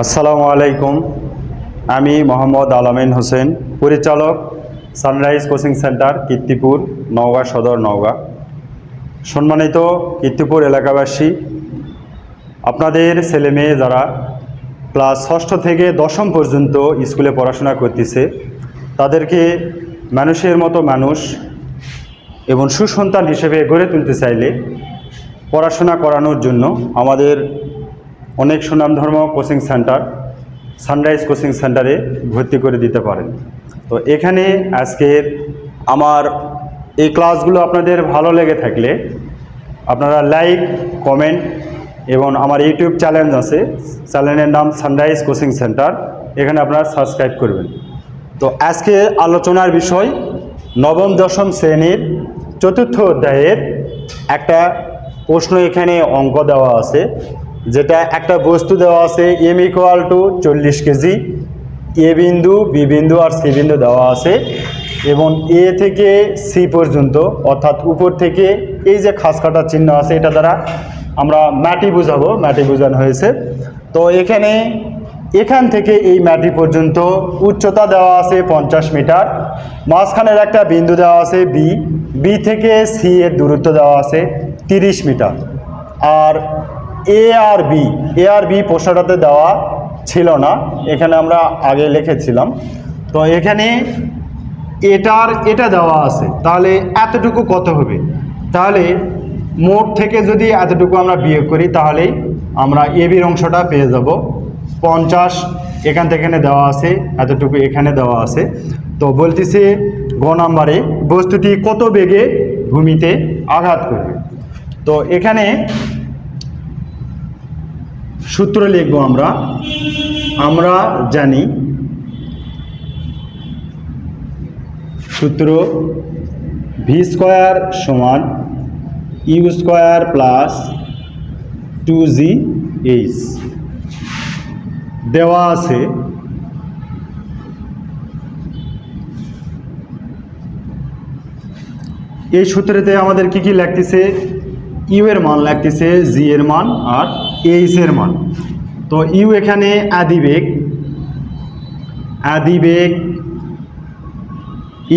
আসসালামু আলাইকুম। আমি মোহাম্মদ আলামিন হোসেন, পরিচালক sunrise coaching centre Kirtipur, Naogaon সদর, নওগাঁ। সম্মানিত কীর্তিপুর এলাকাবাসী, আপনাদের ছেলে মেয়ে যারা ক্লাস ষষ্ঠ থেকে দশম পর্যন্ত স্কুলে পড়াশোনা করতেছে, তাদেরকে মানুষের মতো মানুষ এবং সুসন্তান হিসেবে গড়ে তুলতে চাইলে পড়াশোনা করানোর জন্য আমাদের অনেক সুনামধর্ম কোচিং সেন্টার সানরাইজ কোচিং সেন্টারে ভর্তি করে দিতে পারেন। তো এখানে আজকের আমার এই ক্লাসগুলো আপনাদের ভালো লেগে থাকলে আপনারা লাইক, কমেন্ট এবং আমার ইউটিউব চ্যানেল আছে, চ্যানেলের নাম সানরাইজ কোচিং সেন্টার, এখানে আপনারা সাবস্ক্রাইব করবেন। তো আজকে আলোচনার বিষয় নবম দশম শ্রেণীর চতুর্থ অধ্যায়ের একটা প্রশ্ন। এখানে অঙ্ক দেওয়া আছে, যেটা একটা বস্তু দেওয়া আছে m = 40 কেজি, এ বিন্দু, বি বিন্দু আর সি বিন্দু দেওয়া আছে এবং এ থেকে সি পর্যন্ত, অর্থাৎ উপর থেকে এই যে খাস কাটার চিহ্ন আছে এটা দ্বারা আমরা মাটি বোঝাবো, মাটি বোঝানো হয়েছে। তো এখান থেকে এই মাটি পর্যন্ত উচ্চতা দেওয়া আছে 50 মিটার, মাঝখানের একটা বিন্দু দেওয়া আছে বি, বি থেকে সি এর দূরত্ব দেওয়া আছে 30 মিটার। আর এ আর বি প্রশ্নটাতে দেওয়া ছিল না, এখানে আমরা আগে লিখেছিলাম। তো এখানে এটা দেওয়া আছে, তাহলে এতটুকু কত হবে? তাহলে মোট থেকে যদি এতটুকু আমরা বিয়োগ করি তাহলেই আমরা এ বির অংশটা পেয়ে যাব। 50 এখান থেকে এখানে দেওয়া আছে, এতটুকু এখানে দেওয়া আছে। তো বলতেছে গ নাম্বারে বস্তুটি কত বেগে ভূমিতে আঘাত করবে। তো এখানে সূত্র লিখব আমরা জানি সূত্র v² = u² + 2gh দেওয়া আছে। এই সূত্রেতে আমাদের কি লাগতেছে? ইউ এর মান লাগতেছে, জি এর মান আর এইচ এর মান। তো ইউ এখানে আদিবেগ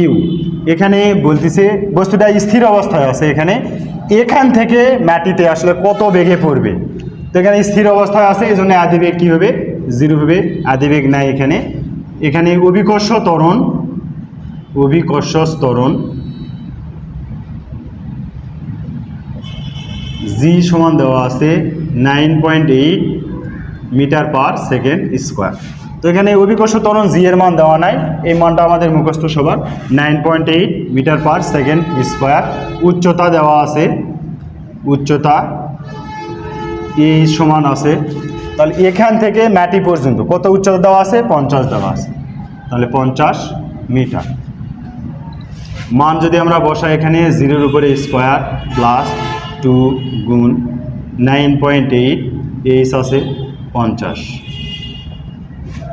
ইউ এখানে বলতেছে বস্তুটা স্থির অবস্থায় আছে। এখান থেকে মাটিতে আসলে কত বেগে পড়বে। তো এখানে স্থির অবস্থায় আছে, এই জন্য আদিবেগ কী হবে? 0 হবে। আদিবেগ নাই এখানে অভিকর্ষ ত্বরণ জি সমান দেওয়া আছে 9.8 মিটার/সেকেন্ড²। তো এখানে অভিকর্ষ ত্বরণ জি এর মান দেওয়া নাই, এই মানটা আমাদের মুখস্থ সবার 9.8 মিটার/সেকেন্ড²। উচ্চতা দেওয়া আছে, উচ্চতা এই সমান আছে। তাহলে এখান থেকে মাটি পর্যন্ত কত উচ্চতা দেওয়া আছে? 50 দেওয়া আছে, তাহলে 50 মিটার। মান যদি আমরা বসাই এখানে 0-এর উপরে স্কোয়ার প্লাস 2 গুণ 9.8, এইচ আছে 50।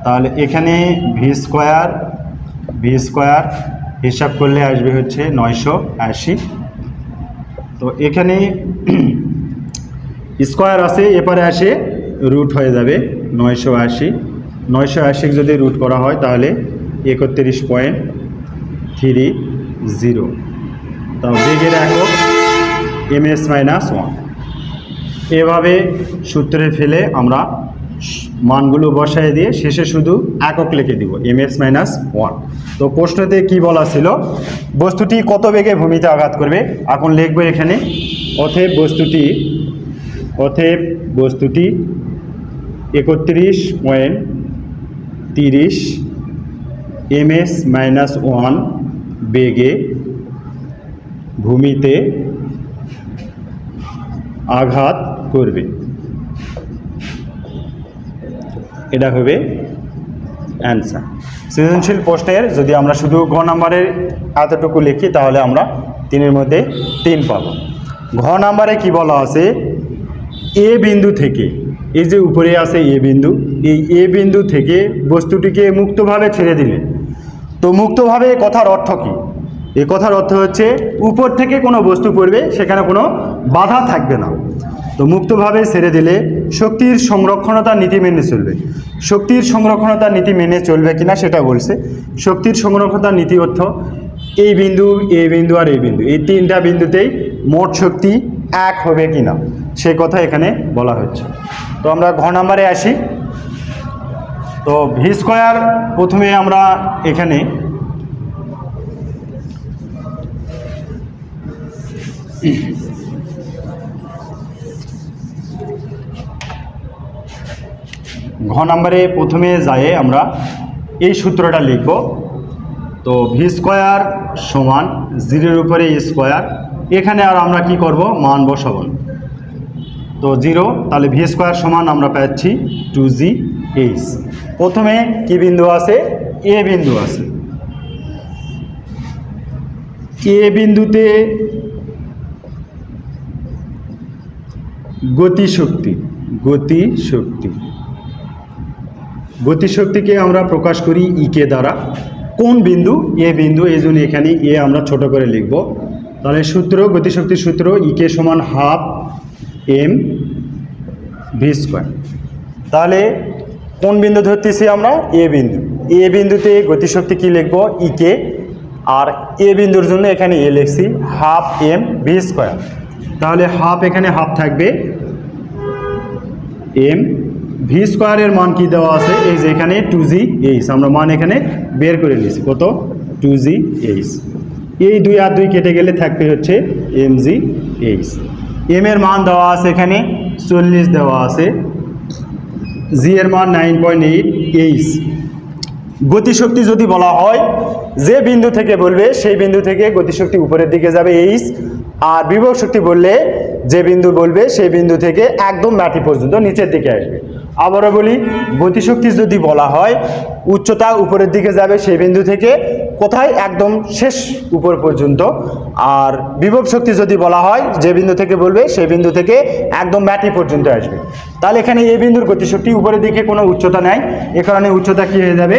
তাহলে এখানে ভি স্কোয়ার হিসাব করলে আসবে হচ্ছে 980। তো এখানে স্কোয়ার আছে, এপারে আসে রুট হয়ে যাবে 980 যদি রুট করা হয় তাহলে 31.30। তো বেগের একক ms-1। এভাবে সূত্রে ফেলে আমরা মানগুলো বসায় দিয়ে শেষে শুধু একক লিখে দিব ms-1। তো প্রশ্নতে কি বলা ছিল? বস্তুটি কত বেগে ভূমিতে আঘাত করবে। এখন লিখবো এখানে অতএব বস্তুটি 31.30 ms-1 বেগে ভূমিতে আঘাত করবে। এটা হবে অ্যান্সার। সৃজনশীল প্রশ্নের যদি আমরা শুধু ঘ নাম্বারের এতটুকু লিখি তাহলে আমরা 3-এর মধ্যে 3 পাবো। ঘ নাম্বারে কি বলা আছে? এ বিন্দু থেকে, এই যে উপরে আছে এ বিন্দু, এই এ বিন্দু থেকে বস্তুটিকে মুক্তভাবে ছেড়ে দিলে। তো মুক্তভাবে কথার অর্থ কি? এই কথার অর্থ হচ্ছে উপর থেকে কোনো বস্তু পড়বে, সেখানে কোনো বাধা থাকবে না। তো মুক্তভাবে ছেড়ে দিলে শক্তির সংরক্ষণতার নীতি মেনে চলবে। শক্তির সংরক্ষণতার নীতি মেনে চলবে কিনা সেটা বলছে। শক্তির সংরক্ষণতার নীতি অর্থ এই বিন্দু, এই বিন্দু আর এই বিন্দু, এই তিনটা বিন্দুতেই মোট শক্তি এক হবে কিনা সেই কথা এখানে বলা হচ্ছে। তো আমরা ঘ নাম্বারে আসি। তো ভি স্কয়ার প্রথমে আমরা এখানে ঘ নাম্বারে প্রথমে যায় আমরা এই সূত্রটা লিখব। তো ভি স্কয়ার সমান 0-এর উপরে স্কয়ার, এখানে আর আমরা কি করব, মান বসাবো। তো 0, তাহলে ভি স্কয়ার সমান আমরা পাচ্ছি 2gh। প্রথমে কি বিন্দু আছে, এ বিন্দু আছে। এ বিন্দুতে গতিশক্তিকে আমরা প্রকাশ করি ইকে দ্বারা। কোন বিন্দু, এ বিন্দু, এই জন্য এখানে এ আমরা ছোট করে লিখব। তাহলে সূত্র, গতিশক্তির সূত্র ইকে সমান 1/2 mv²। তাহলে কোন বিন্দু ধরতেছি আমরা, এ বিন্দু। এ বিন্দুতে গতিশক্তি কি লিখব, ইকে, আর এ বিন্দুর জন্য এখানে এ লিখছি 1/2 mv²। তাহলে হাফ, এখানে হাফ থাকবে এম, ভি স্কোয়ারের মান কি দেওয়া আছে, এই যে এখানে 2gh, আমরা মান এখানে বের করে নিয়েছি কত, 2gh। এই 2 আর 2 কেটে গেলে থাকবে হচ্ছে mgh। এম এর মান দেওয়া আছে এখানে 40 দেওয়া আছে, জি এর মান 9.8h। গতিশক্তি যদি বলা হয়, যে বিন্দু থেকে বলবে সেই বিন্দু থেকে গতিশক্তি উপরের দিকে যাবে h, আর বিভব শক্তি বললে যে বিন্দু বলবে সেই বিন্দু থেকে একদম মাটি পর্যন্ত নিচের দিকে আসবে। আবারও বলি, গতিশক্তি যদি বলা হয় উচ্চতা উপরের দিকে যাবে সেই বিন্দু থেকে কোথায়, একদম শেষ উপর পর্যন্ত। আর বিভব শক্তি যদি বলা হয় যে বিন্দু থেকে বলবে সেই বিন্দু থেকে একদম মাটি পর্যন্ত আসবে। তাহলে এখানে এই বিন্দুর গতিশক্তি উপরের দিকে কোনো উচ্চতা নাই, এ কারণে উচ্চতা কি হয়ে যাবে,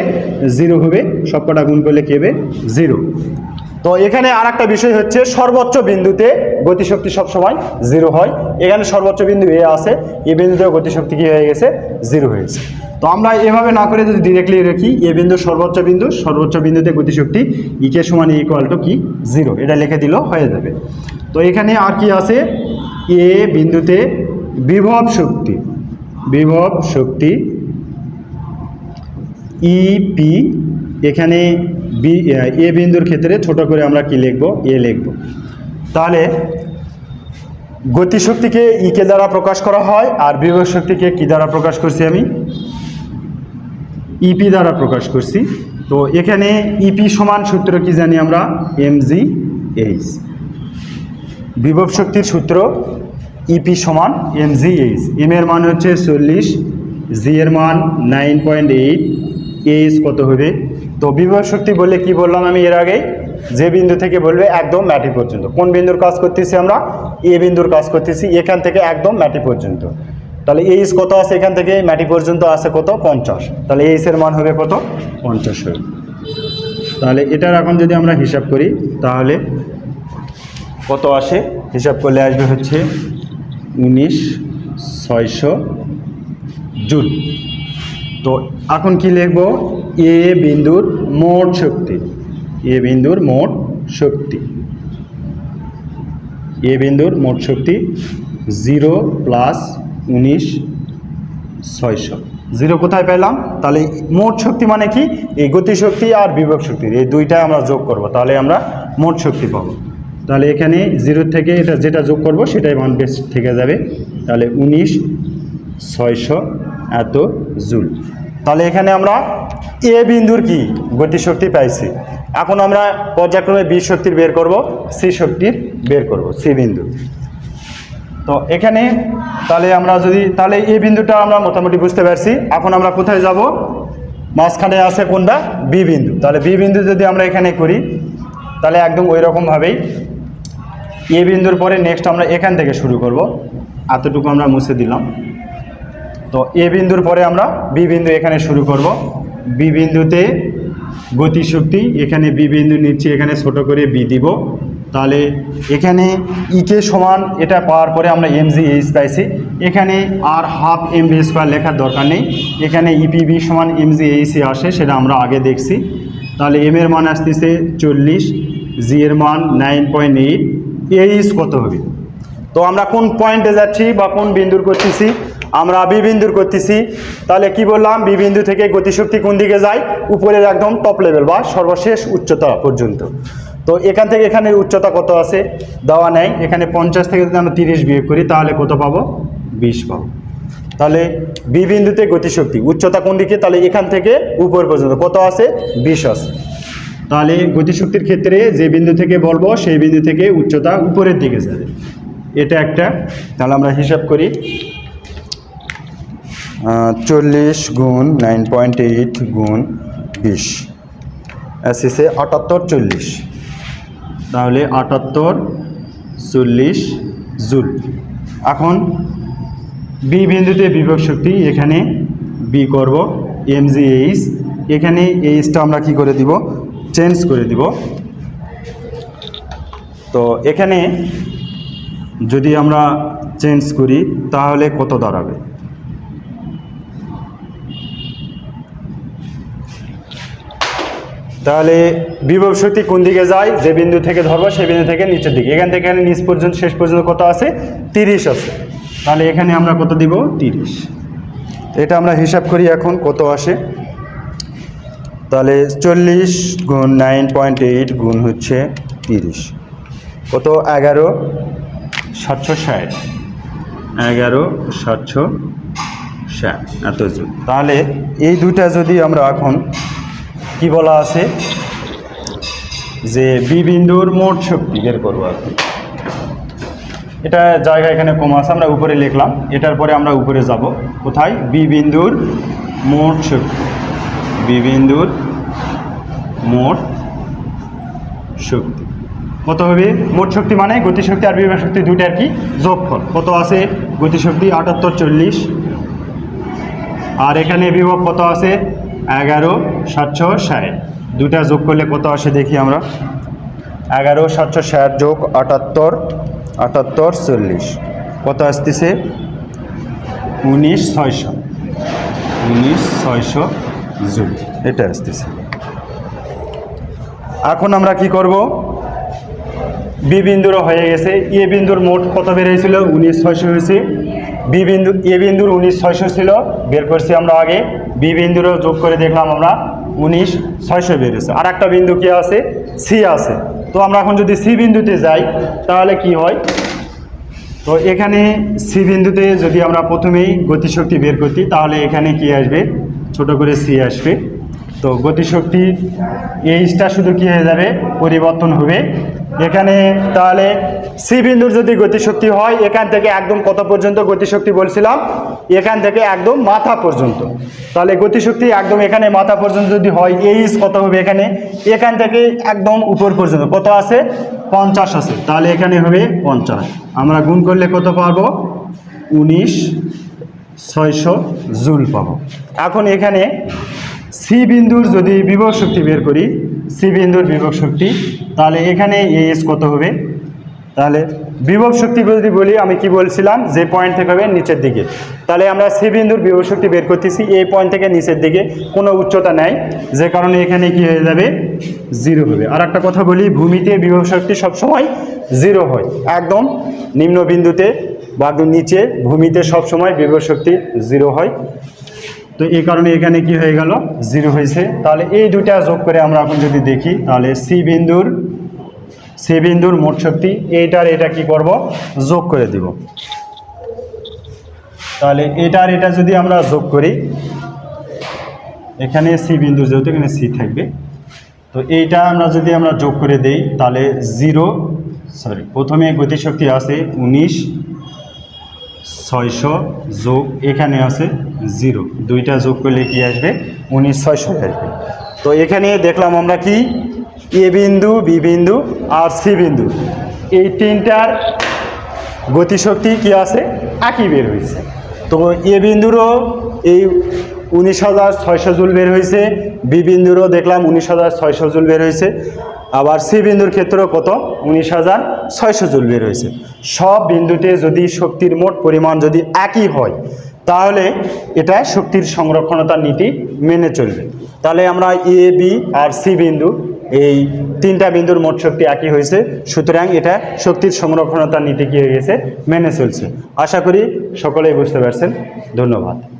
0 হবে। সবকটা গুণ করলে কি হবে, 0। তো এখানে আর একটা বিষয় হচ্ছে, সর্বোচ্চ বিন্দুতে গতিশক্তি সবসময় 0 হয়। এখানে সর্বোচ্চ বিন্দু এ আছে, এই বিন্দুতেও গতিশক্তি কি হয়ে গেছে, 0 হয়েছে। তো আমরা এভাবে না করে যদি ডিরেক্টলি রাখি, এ বিন্দু সর্বোচ্চ বিন্দু, সর্বোচ্চ বিন্দুতে গতিশক্তি ইকে সমান ইকুয়াল টু কি, 0, এটা লিখে দিলেও হয়ে যাবে। তো এখানে আর কি আছে, এ বিন্দুতে বিভব শক্তি ইপি, এখানে এ বিন্দুর ক্ষেত্রে ছোট করে আমরা কি লিখব, এ লিখব। তাহলে গতিশক্তিকে ইকে দ্বারা প্রকাশ করা হয়, আর বিভব শক্তিকে কি দ্বারা প্রকাশ করছি, আমি ইপি দ্বারা প্রকাশ করছি। তো এখানে ইপি সমান সূত্র কি জানি আমরা, mgh। বিভব শক্তির সূত্র ইপি সমান mgh। এম এর মান হচ্ছে 40, জি এর মান 9.8, এইচ কত হবে। তো বিভব শক্তি বললে কি বললাম আমি এর আগে, যে বিন্দু থেকে বলবে একদম মাটি পর্যন্ত। কোন বিন্দুর কাজ করতেছি আমরা, এ বিন্দুর কাজ করতেছি, এখান থেকে একদম মাটি পর্যন্ত। তাহলে এইচ কত আছে, এখান থেকে মাটি পর্যন্ত আছে কত, 50। তাহলে এইচ এর মান হবে কত, 50 হবে। তাহলে এটার এখন যদি আমরা হিসাব করি তাহলে কত আসে, হিসাব করলে আসবে হচ্ছে 19,600 জুল। তো এখন কি লিখব, এ বিন্দুর মোট শক্তি, এ বিন্দুর মোট শক্তি 0 প্লাস 19,600। 0 কোথায় পেলাম, তাহলে মোট শক্তি মানে কি, এই গতিশক্তি আর বিভব শক্তি এই দুইটাই আমরা যোগ করব, তাহলে আমরা মোট শক্তি পাবো। তাহলে এখানে 0 থেকে এটা যেটা যোগ করব সেটাই মান বেশ থেকে যাবে। তাহলে 19,600 এত জুল। তাহলে এখানে আমরা এ বিন্দুর কি গতিশক্তি পাইছি। এখন আমরা পর্যায়ক্রমে বি শক্তির বের করব, সি শক্তির বের করব, সি বিন্দু। তো এখানে তাহলে আমরা যদি, তাহলে এই বিন্দুটা আমরা মোটামুটি বুঝতে পারছি। এখন আমরা কোথায় যাব, মাঝখানে আছে কোনটা, বি বিন্দু। তাহলে বি বিন্দু যদি আমরা এখানে করি তাহলে একদম ওই রকমভাবেই এ বিন্দুর পরে নেক্সট আমরা এখান থেকে শুরু করব। এতটুকু আমরা মুছে দিলাম। তো এ বিন্দুর পরে আমরা বি বিন্দু এখানে শুরু করব। বি বিন্দুতে গতিশক্তি, এখানে বি বিন্দু নিচ্ছি, এখানে ছোট করে বি দিব। তাহলে এখানে ইকে সমান এটা পাওয়ার পরে আমরা mgh পাইছি, এখানে আর হাফ mv² লেখার দরকার নেই, এখানে ইপিবি সমান mgh আসে, সেটা আমরা আগে দেখছি। তাহলে এম এর মান আসতেছে 40, জি এর মান 9.8, এইচ কত হবে? তো আমরা কোন পয়েন্টে যাচ্ছি বা কোন বিন্দুর করতেছি? আমরা বি বিন্দুর করতেছি। তাহলে কি বললাম, বি বিন্দু থেকে গতিশক্তি কোন দিকে যায়? উপরের একদম টপ লেভেল বা সর্বশেষ উচ্চতা পর্যন্ত। তো এখান থেকে এখানের উচ্চতা কত আছে দেওয়া নেই, এখানে 50 থেকে যদি আমরা 30 বিয়োগ করি তাহলে কত পাবো? 20 পাবো। তাহলে বি বিন্দুতে গতিশক্তি উচ্চতা কোন দিকে? তাহলে এখান থেকে উপর পর্যন্ত কত আছে? 20 আছে। তাহলে গতিশক্তির ক্ষেত্রে যে বিন্দু থেকে বলবো সেই বিন্দু থেকে উচ্চতা উপরের দিকে যাবে, এটা একটা। তাহলে আমরা হিসাব করি, 40 গুণ 9.8 গুণ 20 আসছে 78 40, তাহলে 78 40 জুল। এখন বি বিন্দুতে বিভব শক্তি, এখানে বি করব mgh, এখানে এইচটা আমরা কি করে দিব? চেঞ্জ করে দিব। তো এখানে যদি আমরা চেঞ্জ করি তাহলে কত দাঁড়াবে? তাহলে বিভব শক্তি কোন দিকে যায়? যে বিন্দু থেকে ধরবো সেই বিন্দু থেকে নিচের দিকে, এখান থেকে এখানে নিচ পর্যন্ত শেষ পর্যন্ত কত আছে? 30 আছে। তাহলে এখানে আমরা কত দিব? 30। এটা আমরা হিসাব করি এখন কত আসে। তাহলে 40 গুণ 9.8 গুণ হচ্ছে 30, কত? 11,760, 11,760 এত জুল। তাহলে এই দুটা যদি আমরা এখন কি বলা আছে যে বি বিন্দুর মোট শক্তি বের করবো এখন, এটা জায়গা এখানে কম আছে, আমরা উপরে লিখলাম, এটার পরে আমরা উপরে যাব কোথায়? বি বিন্দুর মোট শক্তি, বি বিন্দুর মোট শক্তি কত হবে? মোট শক্তি মানে গতিশক্তি আর বিভব শক্তি দুইটার কি যোগফল। কত আছে গতিশক্তি? 78 40, আর এখানে বিভব কত আছে? 11,760। দুটা যোগ করলে কত আসে দেখি আমরা। 11,760 যোগ 78 40 কত আসতেছে? 19,600 জুল, এটা আসতেছে। এখন আমরা কি করব? বি বিন্দুরও হয়ে গেছে, এ বিন্দুর মোট কত বের হয়েছিল? 19,600 হয়েছে। বি বিন্দু, এ বিন্দুর 19,600 ছিল, বের করছি আমরা আগে। বি বিন্দুরও যোগ করে দেখলাম আমরা 19,600 বের হয়েছে। আর একটা বিন্দু কি আছে? সি আছে। তো আমরা এখন যদি সি বিন্দুতে যাই তাহলে কি হয়? তো এখানে সি বিন্দুতে যদি আমরা প্রথমেই গতিশক্তি বের করতে, তাহলে এখানে কি আসবে? ছোট করে সি আসবে। তো গতিশক্তি এইচটা শুধু কি হয়ে যাবে? পরিবর্তন হবে এখানে। তাহলে সি বিন্দুর যদি গতিশক্তি হয়, এখান থেকে একদম কত পর্যন্ত গতিশক্তি বলছিলাম? এখান থেকে একদম মাথা পর্যন্ত। তাহলে গতিশক্তি একদম এখানে মাথা পর্যন্ত যদি হয়, এইচ কত হবে? এখানে এখান থেকে একদম উপর পর্যন্ত কত আছে? 50 আছে। তাহলে এখানে হবে 50, আমরা গুণ করলে কত পাবো? 19,600 জুল পাবো। এখন এখানে সি বিন্দুর যদি বিভব শক্তি বের করি, সি বিন্দুর বিভব শক্তি, তাহলে এখানে এইচ কত হবে? তাহলে বিভব শক্তি যদি বলি, আমি কি বলছিলাম? যে পয়েন্ট থেকে হবে নিচের দিকে। তাহলে আমরা সি বিন্দুর বিভব শক্তি বের করতেছি, এই পয়েন্ট থেকে নিচের দিকে, কোনো উচ্চতা নেই, যে কারণে এখানে কি হয়ে যাবে? 0 হবে। আর একটা কথা বলি, ভূমিতে বিভব শক্তি সবসময় 0 হয়, একদম নিম্ন বিন্দুতে বা একদম নিচে ভূমিতে সবসময় বিভব শক্তি 0 হয়। তো এই কারণে এখানে কি হয়ে গেল? 0 হয়েছে। তাহলে এই দুটা যোগ করে আমরা এখন যদি দেখি, তাহলে সি বিন্দুর মোট শক্তি, এইটার এটা কি করব? যোগ করে দিব। তাহলে এটার এটা যদি আমরা যোগ করি, এখানে সি বিন্দু যেহেতু এখানে সি থাকবে, তো এইটা যদি আমরা যোগ করে দেই তাহলে প্রথমে গতিশক্তি আছে 19,600 যোগ এখানে আছে 0, দুইটা যোগ করলে কি আসবে? 19,600 আসবে। তো এখানে দেখলাম আমরা কি এ বিন্দু, বি বিন্দু আর সি বিন্দু, এই তিনটার গতিশক্তি কি আছে? একই বের হয়েছে। তো এ বিন্দুরও এই 19,600 জুল বের হয়েছে। বি বিন্দুরও দেখলাম 19,600 জুল বের হয়েছে। আবার সি বিন্দুর ক্ষেত্রেও কত 19,600 জুল বের হয়েছে। সব বিন্দুতে যদি শক্তির মোট পরিমাণ যদি একই হয় তাহলে এটা শক্তির সংরক্ষণতার নীতি মেনে চলবে। তাহলে আমরা এ বি আর সি বিন্দু এই তিনটা বিন্দুর মোট শক্তি একই হয়েছে, সুতরাং এটা শক্তির সংরক্ষণতার নীতি কি হয়ে গেছে, মেনে চলছে। আশা করি সকলেই বুঝতে পারছেন। ধন্যবাদ।